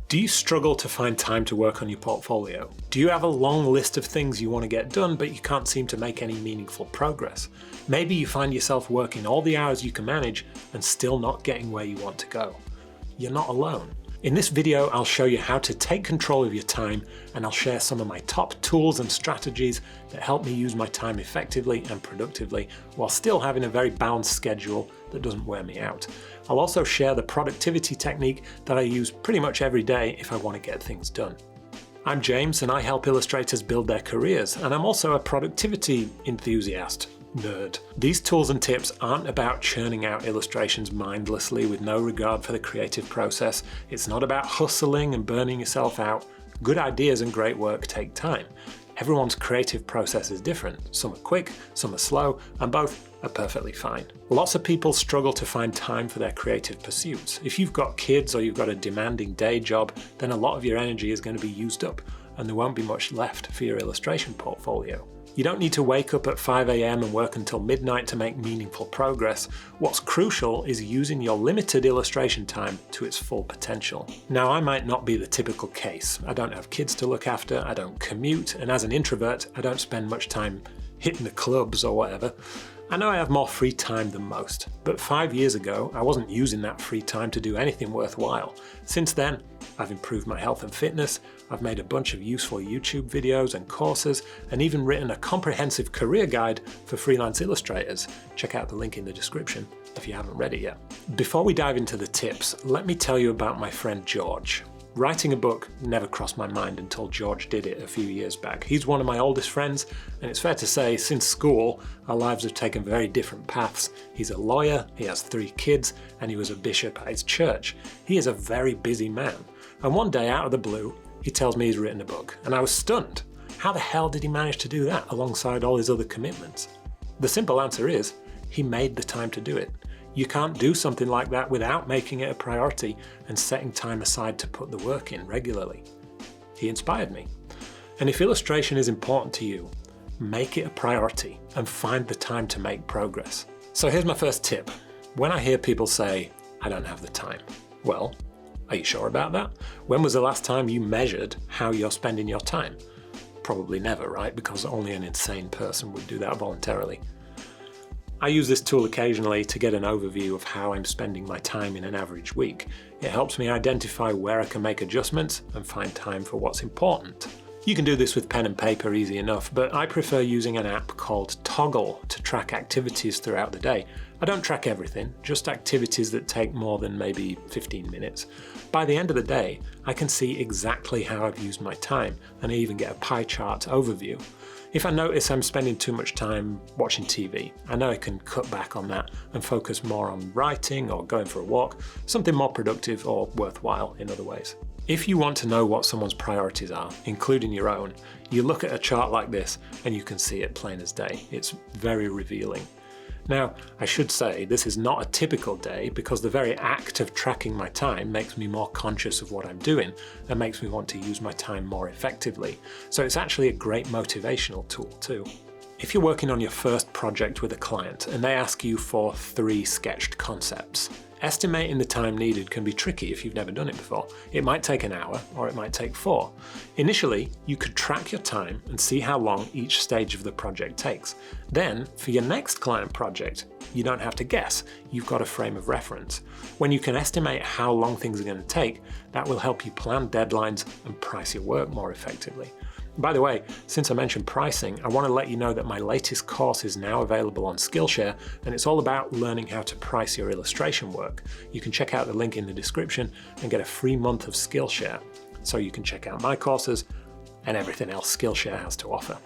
Do you struggle to find time to work on your portfolio? Do you have a long list of things you want to get done, but you can't seem to make any meaningful progress? Maybe you find yourself working all the hours you can manage and still not getting where you want to go. You're not alone. In this video, I'll show you how to take control of your time, and I'll share some of my top tools and strategies that help me use my time effectively and productively while still having a very balanced schedule that doesn't wear me out. I'll also share the productivity technique that I use pretty much every day if I want to get things done. I'm James, and I help illustrators build their careers, and I'm also a productivity enthusiast. Nerd. These tools and tips aren't about churning out illustrations mindlessly with no regard for the creative process. It's not about hustling and burning yourself out. Good ideas and great work take time. Everyone's creative process is different. Some are quick, some are slow, and both are perfectly fine. Lots of people struggle to find time for their creative pursuits. If you've got kids or you've got a demanding day job, then a lot of your energy is going to be used up, and there won't be much left for your illustration portfolio. You don't need to wake up at 5 AM and work until midnight to make meaningful progress. What's crucial is using your limited illustration time to its full potential. Now, I might not be the typical case. I don't have kids to look after, I don't commute, and as an introvert, I don't spend much time hitting the clubs or whatever. I know I have more free time than most, but 5 years ago, I wasn't using that free time to do anything worthwhile. Since then, I've improved my health and fitness, I've made a bunch of useful YouTube videos and courses, and even written a comprehensive career guide for freelance illustrators. Check out the link in the description if you haven't read it yet. Before we dive into the tips, let me tell you about my friend George. Writing a book never crossed my mind until George did it a few years back. He's one of my oldest friends, and it's fair to say, since school, our lives have taken very different paths. He's a lawyer, he has 3 kids, and he was a bishop at his church. He is a very busy man. And one day, out of the blue, he tells me he's written a book, and I was stunned. How the hell did he manage to do that alongside all his other commitments? The simple answer is, he made the time to do it. You can't do something like that without making it a priority and setting time aside to put the work in regularly. He inspired me. And if illustration is important to you, make it a priority and find the time to make progress. So here's my first tip. When I hear people say, I don't have the time, well, are you sure about that? When was the last time you measured how you're spending your time? Probably never, right? Because only an insane person would do that voluntarily. I use this tool occasionally to get an overview of how I'm spending my time in an average week. It helps me identify where I can make adjustments and find time for what's important. You can do this with pen and paper easy enough, but I prefer using an app called Toggle to track activities throughout the day. I don't track everything, just activities that take more than maybe 15 minutes. By the end of the day, I can see exactly how I've used my time, and I even get a pie chart overview. If I notice I'm spending too much time watching TV, I know I can cut back on that and focus more on writing or going for a walk, something more productive or worthwhile in other ways. If you want to know what someone's priorities are, including your own, you look at a chart like this and you can see it plain as day. It's very revealing. Now, I should say this is not a typical day because the very act of tracking my time makes me more conscious of what I'm doing and makes me want to use my time more effectively. So it's actually a great motivational tool too. If you're working on your first project with a client and they ask you for 3 sketched concepts, estimating the time needed can be tricky if you've never done it before. It might take an hour or it might take 4. Initially, you could track your time and see how long each stage of the project takes. Then, for your next client project, you don't have to guess. You've got a frame of reference. When you can estimate how long things are going to take, that will help you plan deadlines and price your work more effectively. By the way, since I mentioned pricing, I want to let you know that my latest course is now available on Skillshare, and it's all about learning how to price your illustration work. You can check out the link in the description and get a free month of Skillshare, so you can check out my courses and everything else Skillshare has to offer.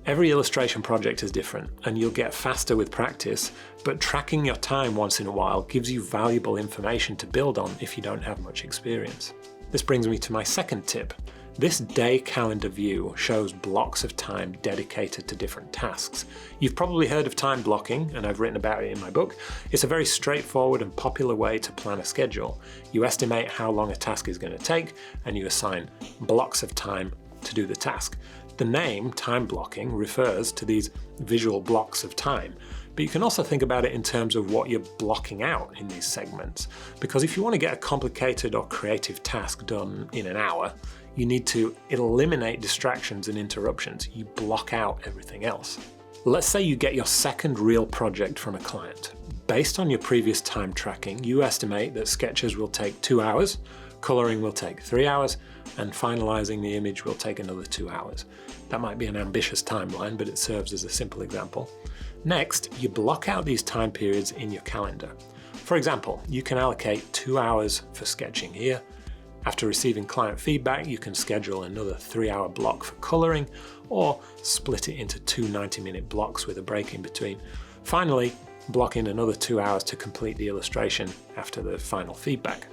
Every illustration project is different, and you'll get faster with practice, but tracking your time once in a while gives you valuable information to build on if you don't have much experience. This brings me to my second tip. This day calendar view shows blocks of time dedicated to different tasks. You've probably heard of time blocking, and I've written about it in my book. It's a very straightforward and popular way to plan a schedule. You estimate how long a task is going to take, and you assign blocks of time to do the task. The name time blocking refers to these visual blocks of time. But you can also think about it in terms of what you're blocking out in these segments. Because if you want to get a complicated or creative task done in an hour, you need to eliminate distractions and interruptions. You block out everything else. Let's say you get your second real project from a client. Based on your previous time tracking, you estimate that sketches will take 2 hours, coloring will take 3 hours, and finalizing the image will take another 2 hours. That might be an ambitious timeline, but it serves as a simple example. Next, you block out these time periods in your calendar. For example, you can allocate 2 hours for sketching here. After receiving client feedback, you can schedule another 3-hour block for coloring, or split it into 2 90-minute blocks with a break in between. Finally, block in another 2 hours to complete the illustration after the final feedback.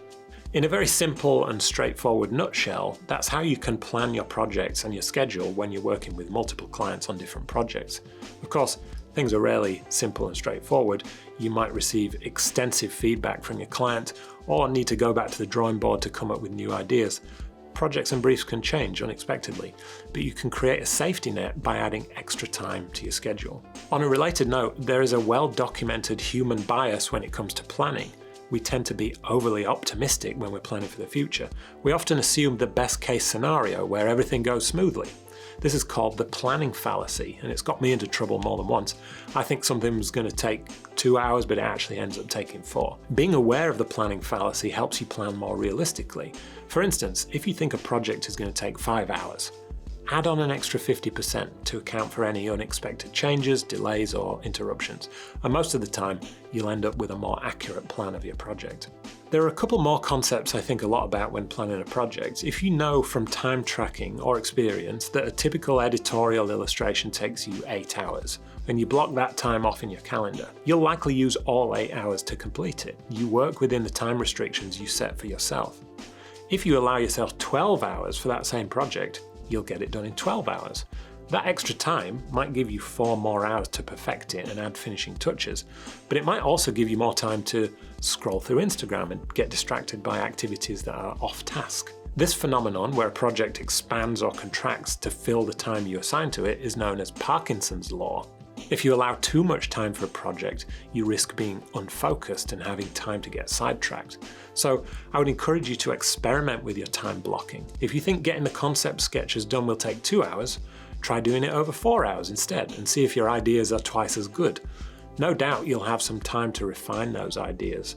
In a very simple and straightforward nutshell, that's how you can plan your projects and your schedule when you're working with multiple clients on different projects. Of course, things are rarely simple and straightforward. You might receive extensive feedback from your client or need to go back to the drawing board to come up with new ideas. Projects and briefs can change unexpectedly, but you can create a safety net by adding extra time to your schedule. On a related note, there is a well-documented human bias when it comes to planning. We tend to be overly optimistic when we're planning for the future. We often assume the best-case scenario where everything goes smoothly. This is called the planning fallacy, and it's got me into trouble more than once. I think something's going to take 2 hours, but it actually ends up taking 4. Being aware of the planning fallacy helps you plan more realistically. For instance, if you think a project is going to take 5 hours, add on an extra 50% to account for any unexpected changes, delays, or interruptions. And most of the time, you'll end up with a more accurate plan of your project. There are a couple more concepts I think a lot about when planning a project. If you know from time tracking or experience that a typical editorial illustration takes you 8 hours, and you block that time off in your calendar, you'll likely use all 8 hours to complete it. You work within the time restrictions you set for yourself. If you allow yourself 12 hours for that same project, you'll get it done in 12 hours. That extra time might give you 4 more hours to perfect it and add finishing touches, but it might also give you more time to scroll through Instagram and get distracted by activities that are off task. This phenomenon, where a project expands or contracts to fill the time you assign to it, is known as Parkinson's law. If you allow too much time for a project, you risk being unfocused and having time to get sidetracked. So I would encourage you to experiment with your time blocking. If you think getting the concept sketches done will take 2 hours, try doing it over 4 hours instead and see if your ideas are twice as good. No doubt you'll have some time to refine those ideas.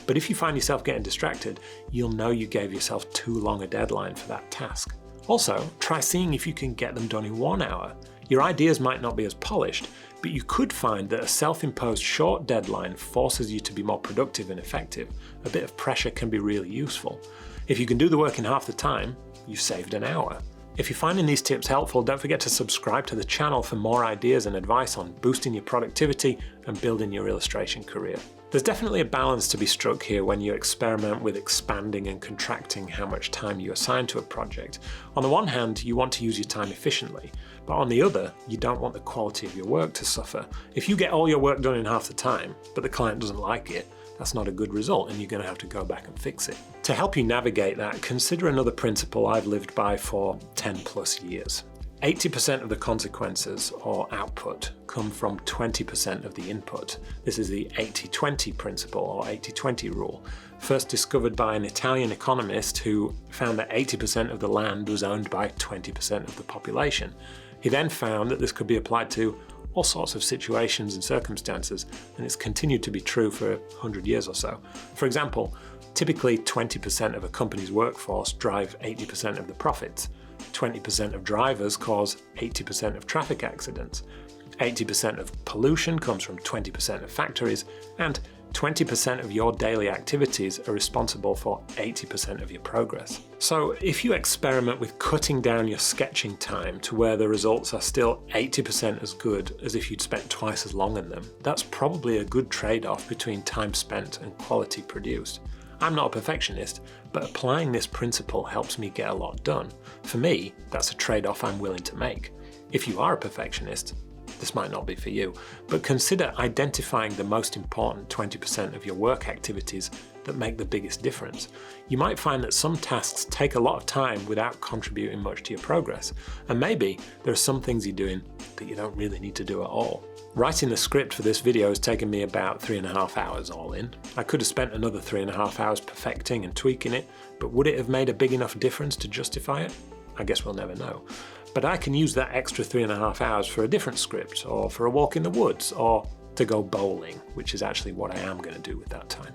But if you find yourself getting distracted, you'll know you gave yourself too long a deadline for that task. Also, try seeing if you can get them done in 1 hour. Your ideas might not be as polished, but you could find that a self-imposed short deadline forces you to be more productive and effective. A bit of pressure can be really useful. If you can do the work in half the time, you've saved an hour. If you're finding these tips helpful, don't forget to subscribe to the channel for more ideas and advice on boosting your productivity and building your illustration career. There's definitely a balance to be struck here when you experiment with expanding and contracting how much time you assign to a project. On the one hand, you want to use your time efficiently, but on the other, you don't want the quality of your work to suffer. If you get all your work done in half the time, but the client doesn't like it, that's not a good result and you're going to have to go back and fix it. To help you navigate that, consider another principle I've lived by for 10 plus years. 80% of the consequences or output come from 20% of the input. This is the 80-20 principle or 80-20 rule, first discovered by an Italian economist who found that 80% of the land was owned by 20% of the population. He then found that this could be applied to all sorts of situations and circumstances, and it's continued to be true for 100 years or so. For example, typically 20% of a company's workforce drive 80% of the profits. 20% of drivers cause 80% of traffic accidents. 80% of pollution comes from 20% of factories, and 20% of your daily activities are responsible for 80% of your progress. So if you experiment with cutting down your sketching time to where the results are still 80% as good as if you'd spent twice as long in them, that's probably a good trade-off between time spent and quality produced. I'm not a perfectionist, but applying this principle helps me get a lot done. For me, that's a trade-off I'm willing to make. If you are a perfectionist, this might not be for you, but consider identifying the most important 20% of your work activities that make the biggest difference. You might find that some tasks take a lot of time without contributing much to your progress, and maybe there are some things you're doing that you don't really need to do at all. Writing the script for this video has taken me about 3.5 hours all in. I could have spent another 3.5 hours perfecting and tweaking it, but would it have made a big enough difference to justify it? I guess we'll never know. But I can use that extra 3.5 hours for a different script, or for a walk in the woods, or to go bowling, which is actually what I am going to do with that time.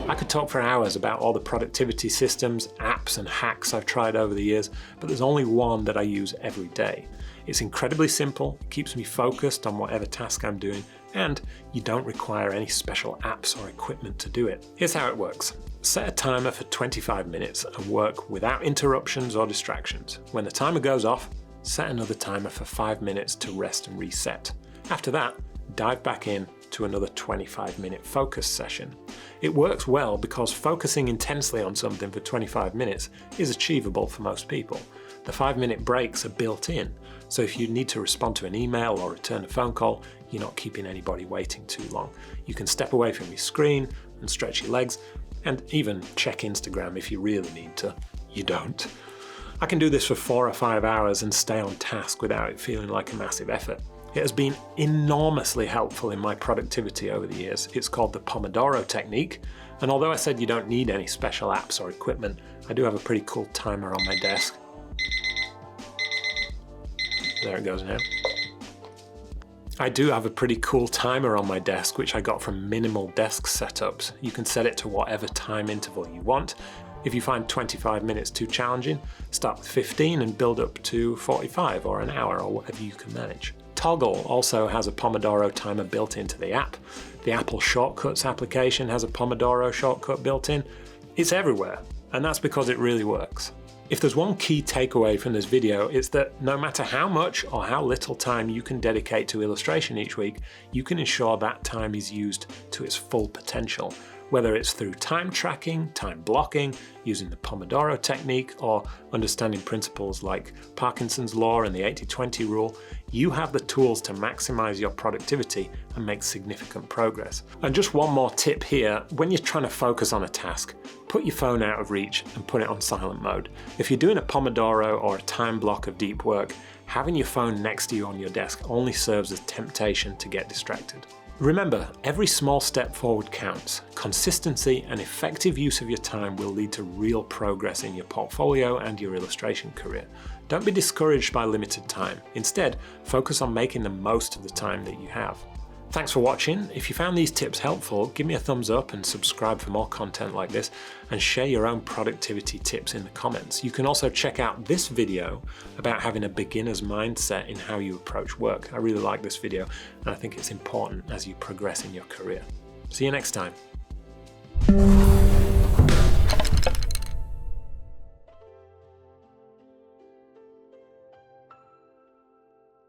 I could talk for hours about all the productivity systems, apps and hacks I've tried over the years, but there's only one that I use every day. It's incredibly simple, it keeps me focused on whatever task I'm doing, and you don't require any special apps or equipment to do it. Here's how it works. Set a timer for 25 minutes and work without interruptions or distractions. When the timer goes off, set another timer for 5 minutes to rest and reset. After that, dive back in to another 25-minute focus session. It works well because focusing intensely on something for 25 minutes is achievable for most people. The 5-minute breaks are built in, so if you need to respond to an email or return a phone call, you're not keeping anybody waiting too long. You can step away from your screen and stretch your legs, and even check Instagram if you really need to. You don't. I can do this for 4 or 5 hours and stay on task without it feeling like a massive effort. It has been enormously helpful in my productivity over the years. It's called the Pomodoro technique, and although I said you don't need any special apps or equipment, I do have a pretty cool timer on my desk. There it goes now. I do have a pretty cool timer on my desk, which I got from Minimal Desk Setups. You can set it to whatever time interval you want. If you find 25 minutes too challenging, start with 15 and build up to 45 or an hour or whatever you can manage. Toggle also has a Pomodoro timer built into the app. The Apple Shortcuts application has a Pomodoro shortcut built in. It's everywhere, and that's because it really works. If there's one key takeaway from this video, it's that no matter how much or how little time you can dedicate to illustration each week, you can ensure that time is used to its full potential. Whether it's through time tracking, time blocking, using the Pomodoro technique, or understanding principles like Parkinson's law and the 80-20 rule, you have the tools to maximize your productivity and make significant progress. And just one more tip here, when you're trying to focus on a task, put your phone out of reach and put it on silent mode. If you're doing a Pomodoro or a time block of deep work, having your phone next to you on your desk only serves as temptation to get distracted. Remember, every small step forward counts. Consistency and effective use of your time will lead to real progress in your portfolio and your illustration career. Don't be discouraged by limited time. Instead, focus on making the most of the time that you have. Thanks for watching. If you found these tips helpful, give me a thumbs up and subscribe for more content like this, and share your own productivity tips in the comments. You can also check out this video about having a beginner's mindset in how you approach work. I really like this video, and I think it's important as you progress in your career. See you next time.